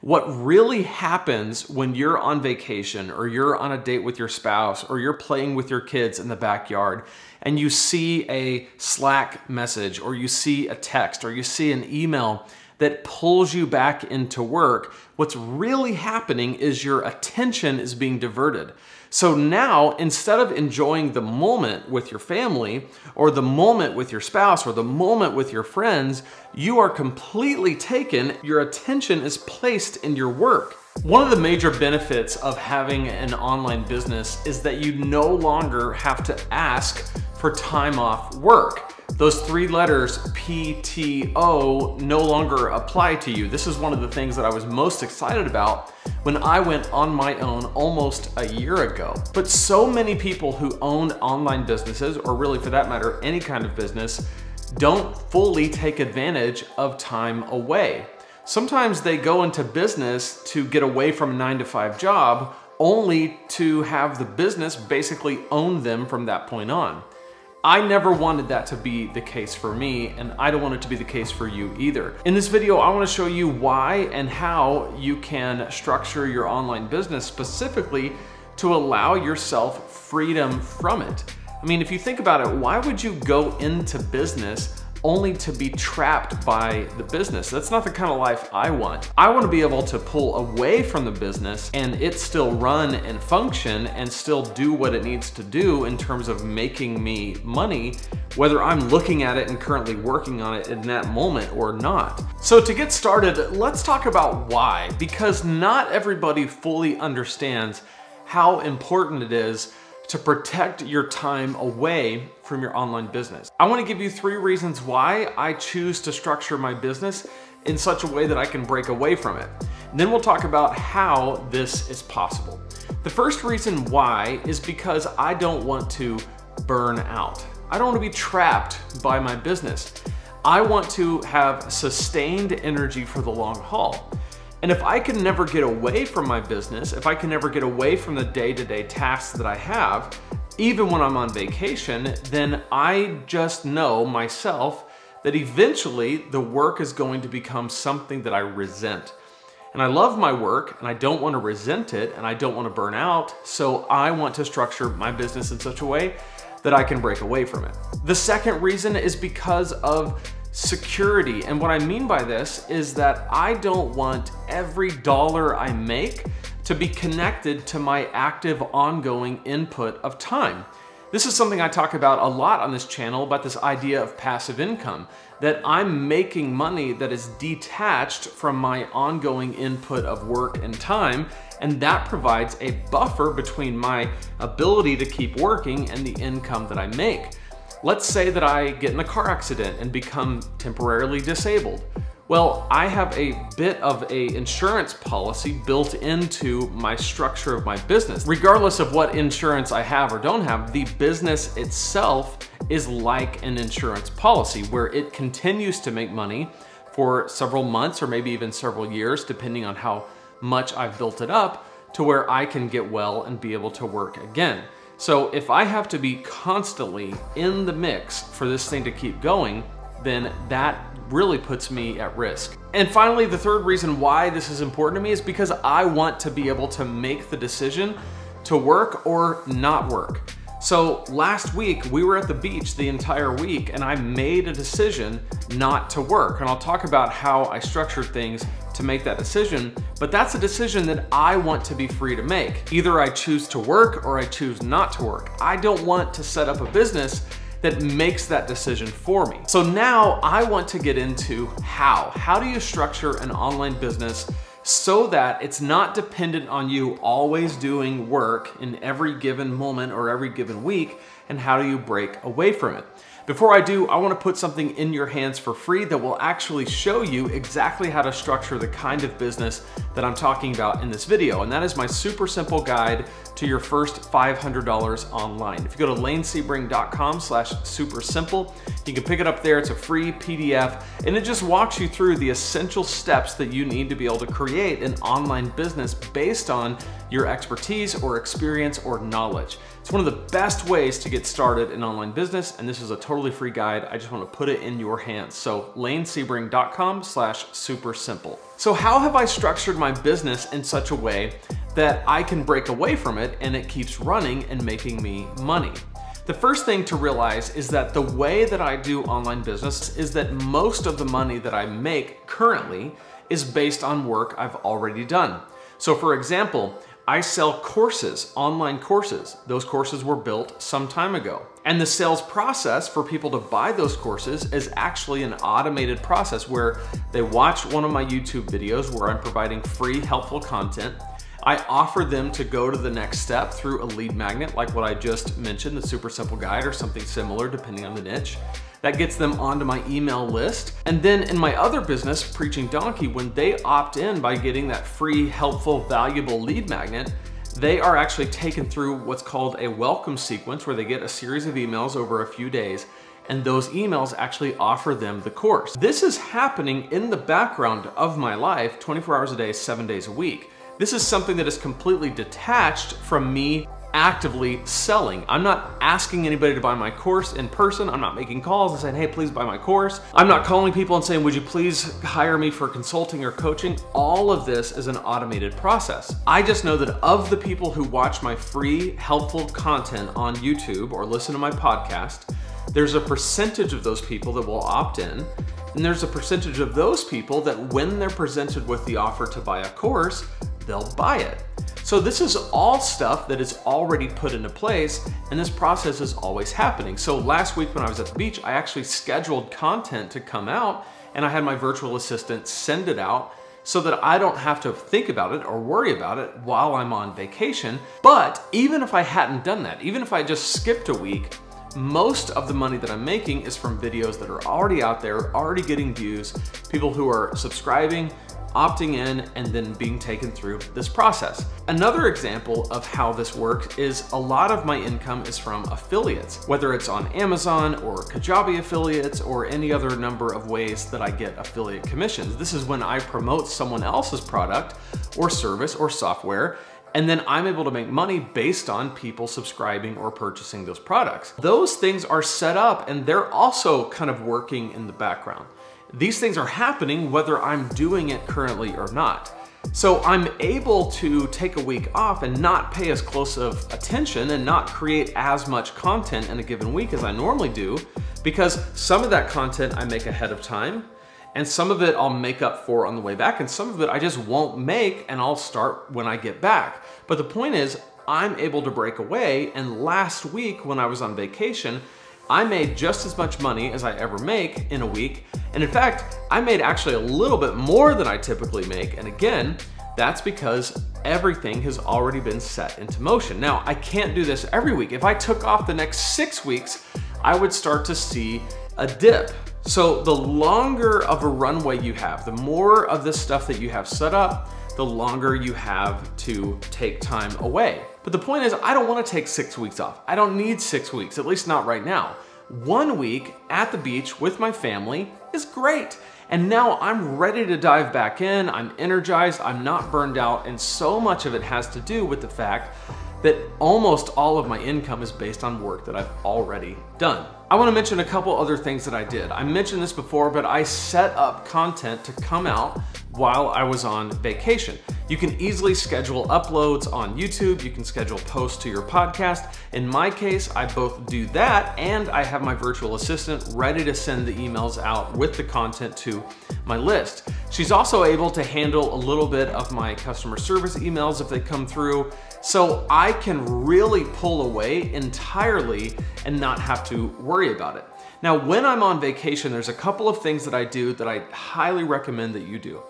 What really happens when you're on vacation or you're on a date with your spouse or you're playing with your kids in the backyard and you see a Slack message or you see a text or you see an email that pulls you back into work, what's really happening is your attention is being diverted. So now, instead of enjoying the moment with your family or the moment with your spouse or the moment with your friends, you are completely taken, your attention is placed in your work. One of the major benefits of having an online business is that you no longer have to ask for time off work. Those three letters, PTO, no longer apply to you. This is one of the things that I was most excited about when I went on my own almost a year ago. But so many people who own online businesses, or really for that matter, any kind of business, don't fully take advantage of time away. Sometimes they go into business to get away from a 9-to-5 job, only to have the business basically own them from that point on. I never wanted that to be the case for me, and I don't want it to be the case for you either. In this video, I want to show you why and how you can structure your online business specifically to allow yourself freedom from it. I mean, if you think about it, why would you go into business only to be trapped by the business? That's not the kind of life I want. I want to be able to pull away from the business and it still run and function and still do what it needs to do in terms of making me money, whether I'm looking at it and currently working on it in that moment or not. So to get started, let's talk about why, because not everybody fully understands how important it is to protect your time away from your online business. I want to give you 3 reasons why I choose to structure my business in such a way that I can break away from it. And then we'll talk about how this is possible. The first reason why is because I don't want to burn out. I don't want to be trapped by my business. I want to have sustained energy for the long haul. And if I can never get away from my business, if I can never get away from the day-to-day tasks that I have, even when I'm on vacation, then I just know myself that eventually the work is going to become something that I resent. And I love my work and I don't want to resent it and I don't want to burn out, so I want to structure my business in such a way that I can break away from it. The second reason is because of security. And what I mean by this is that I don't want every dollar I make to be connected to my active ongoing input of time. This is something I talk about a lot on this channel, about this idea of passive income, that I'm making money that is detached from my ongoing input of work and time, and that provides a buffer between my ability to keep working and the income that I make. Let's say that I get in a car accident and become temporarily disabled. Well, I have a bit of an insurance policy built into my structure of my business. Regardless of what insurance I have or don't have, the business itself is like an insurance policy where it continues to make money for several months or maybe even several years, depending on how much I've built it up, to where I can get well and be able to work again. So if I have to be constantly in the mix for this thing to keep going, then that really puts me at risk. And finally, the third reason why this is important to me is because I want to be able to make the decision to work or not work. So last week we were at the beach the entire week and I made a decision not to work. And I'll talk about how I structured things to make that decision, but that's a decision that I want to be free to make. Either I choose to work or I choose not to work. I don't want to set up a business that makes that decision for me. So now I want to get into how. How do you structure an online business so that it's not dependent on you always doing work in every given moment or every given week, and how do you break away from it? Before I do, I want to put something in your hands for free that will actually show you exactly how to structure the kind of business that I'm talking about in this video. And that is my super simple guide to your first $500 online. If you go to lanesebring.com/supersimple, you can pick it up there. It's a free PDF and it just walks you through the essential steps that you need to be able to create an online business based on your expertise or experience or knowledge. It's one of the best ways to get started in online business, and this is a totally free guide. I just want to put it in your hands. So lanesebring.com/super simple. So how have I structured my business in such a way that I can break away from it and it keeps running and making me money? The first thing to realize is that the way that I do online business is that most of the money that I make currently is based on work I've already done. So for example, I sell courses, online courses. Those courses were built some time ago. And the sales process for people to buy those courses is actually an automated process where they watch one of my YouTube videos where I'm providing free, helpful content. I offer them to go to the next step through a lead magnet, like what I just mentioned, the super simple guide or something similar depending on the niche. That gets them onto my email list. And then in my other business, Preaching Donkey, when they opt in by getting that free, helpful, valuable lead magnet, they are actually taken through what's called a welcome sequence where they get a series of emails over a few days, and those emails actually offer them the course. This is happening in the background of my life 24 hours a day, 7 days a week. This is something that is completely detached from me actively selling. I'm not asking anybody to buy my course in person. I'm not making calls and saying, hey, please buy my course. I'm not calling people and saying, would you please hire me for consulting or coaching? All of this is an automated process. I just know that of the people who watch my free, helpful content on YouTube or listen to my podcast, there's a percentage of those people that will opt in. And there's a percentage of those people that when they're presented with the offer to buy a course, they'll buy it. So this is all stuff that is already put into place, and this process is always happening. So last week when I was at the beach, I actually scheduled content to come out, and I had my virtual assistant send it out so that I don't have to think about it or worry about it while I'm on vacation. But even if I hadn't done that, even if I just skipped a week, most of the money that I'm making is from videos that are already out there, already getting views, people who are subscribing, opting in, and then being taken through this process. Another example of how this works is a lot of my income is from affiliates, whether it's on Amazon or Kajabi affiliates or any other number of ways that I get affiliate commissions. This is when I promote someone else's product or service or software, and then I'm able to make money based on people subscribing or purchasing those products. Those things are set up and they're also kind of working in the background. These things are happening whether I'm doing it currently or not. So I'm able to take a week off and not pay as close of attention and not create as much content in a given week as I normally do, because some of that content I make ahead of time, and some of it I'll make up for on the way back, and some of it I just won't make and I'll start when I get back. But the point is, I'm able to break away, and last week when I was on vacation, I made just as much money as I ever make in a week. And in fact, I made actually a little bit more than I typically make. And again, that's because everything has already been set into motion. Now, I can't do this every week. If I took off the next 6 weeks, I would start to see a dip. So the longer of a runway you have, the more of this stuff that you have set up, the longer you have to take time away. But the point is, I don't want to take 6 weeks off. I don't need 6 weeks, at least not right now. 1 week at the beach with my family is great. And now I'm ready to dive back in. I'm energized, I'm not burned out, and so much of it has to do with the fact that almost all of my income is based on work that I've already done. I want to mention a couple other things that I did. I mentioned this before, but I set up content to come out while I was on vacation. You can easily schedule uploads on YouTube. You can schedule posts to your podcast. In my case, I both do that and I have my virtual assistant ready to send the emails out with the content to my list. She's also able to handle a little bit of my customer service emails if they come through. So I can really pull away entirely and not have to worry about it. Now, when I'm on vacation, there's a couple of things that I do that I highly recommend that you do.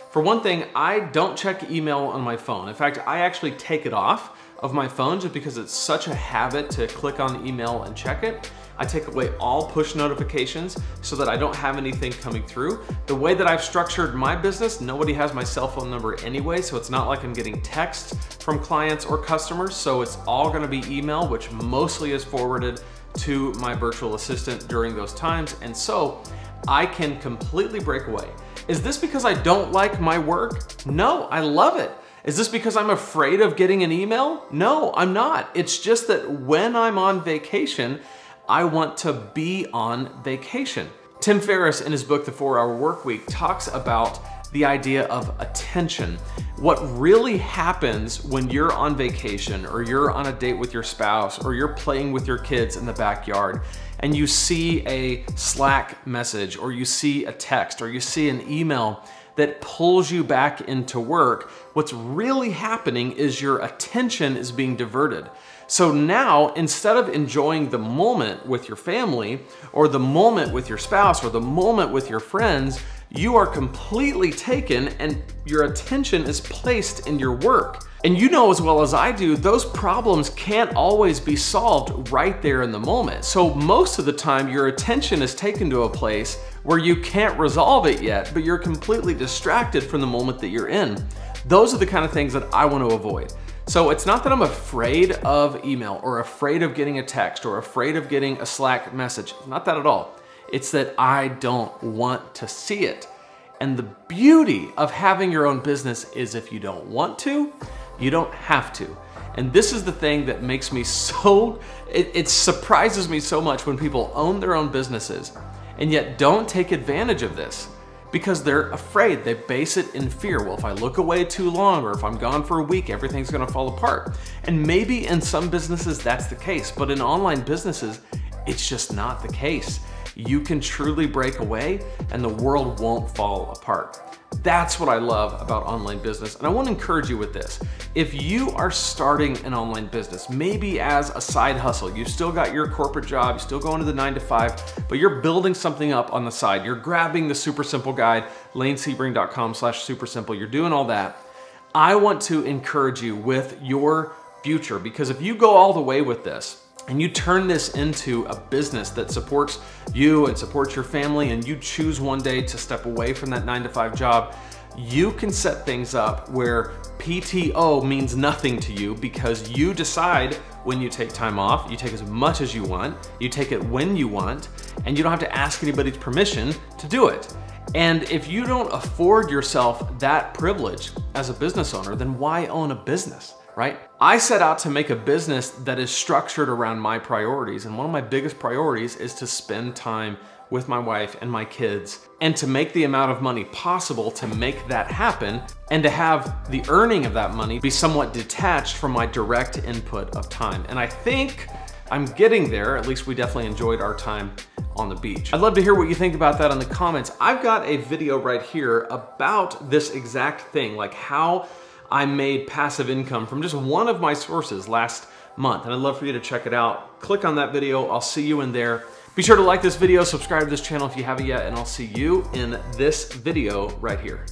For one thing, I don't check email on my phone. In fact, I actually take it off of my phone just because it's such a habit to click on email and check it. I take away all push notifications so that I don't have anything coming through. The way that I've structured my business, nobody has my cell phone number anyway, so it's not like I'm getting texts from clients or customers, so it's all gonna be email, which mostly is forwarded to my virtual assistant during those times, and so I can completely break away. Is this because I don't like my work? No, I love it. Is this because I'm afraid of getting an email? No, I'm not. It's just that when I'm on vacation, I want to be on vacation. Tim Ferriss, in his book, The 4-Hour Workweek, talks about the idea of attention. What really happens when you're on vacation or you're on a date with your spouse or you're playing with your kids in the backyard and you see a Slack message or you see a text or you see an email that pulls you back into work, what's really happening is your attention is being diverted. So now, instead of enjoying the moment with your family or the moment with your spouse or the moment with your friends, you are completely taken and your attention is placed in your work. And you know as well as I do, those problems can't always be solved right there in the moment. So most of the time, your attention is taken to a place where you can't resolve it yet, but you're completely distracted from the moment that you're in. Those are the kind of things that I want to avoid. So it's not that I'm afraid of email or afraid of getting a text or afraid of getting a Slack message. Not that at all. It's that I don't want to see it. And the beauty of having your own business is if you don't want to, you don't have to. And this is the thing that makes me so, it surprises me so much when people own their own businesses and yet don't take advantage of this because they're afraid. They base it in fear. Well, if I look away too long or if I'm gone for a week, everything's gonna fall apart. And maybe in some businesses that's the case, but in online businesses, it's just not the case. You can truly break away and the world won't fall apart. That's what I love about online business. And I want to encourage you with this. If you are starting an online business, maybe as a side hustle, you've still got your corporate job, you're still going to the 9-to-5, but you're building something up on the side. You're grabbing the Super Simple guide, lanesebring.com/supersimple. You're doing all that. I want to encourage you with your future, because if you go all the way with this, and you turn this into a business that supports you and supports your family, and you choose one day to step away from that 9-to-5 job, you can set things up where PTO means nothing to you because you decide when you take time off, you take as much as you want, you take it when you want, and you don't have to ask anybody's permission to do it. And if you don't afford yourself that privilege as a business owner, then why own a business? Right? I set out to make a business that is structured around my priorities. And one of my biggest priorities is to spend time with my wife and my kids and to make the amount of money possible to make that happen and to have the earning of that money be somewhat detached from my direct input of time. And I think I'm getting there. At least we definitely enjoyed our time on the beach. I'd love to hear what you think about that in the comments. I've got a video right here about this exact thing, like how I made passive income from just one of my sources last month, and I'd love for you to check it out. Click on that video, I'll see you in there. Be sure to like this video, subscribe to this channel if you haven't yet, and I'll see you in this video right here.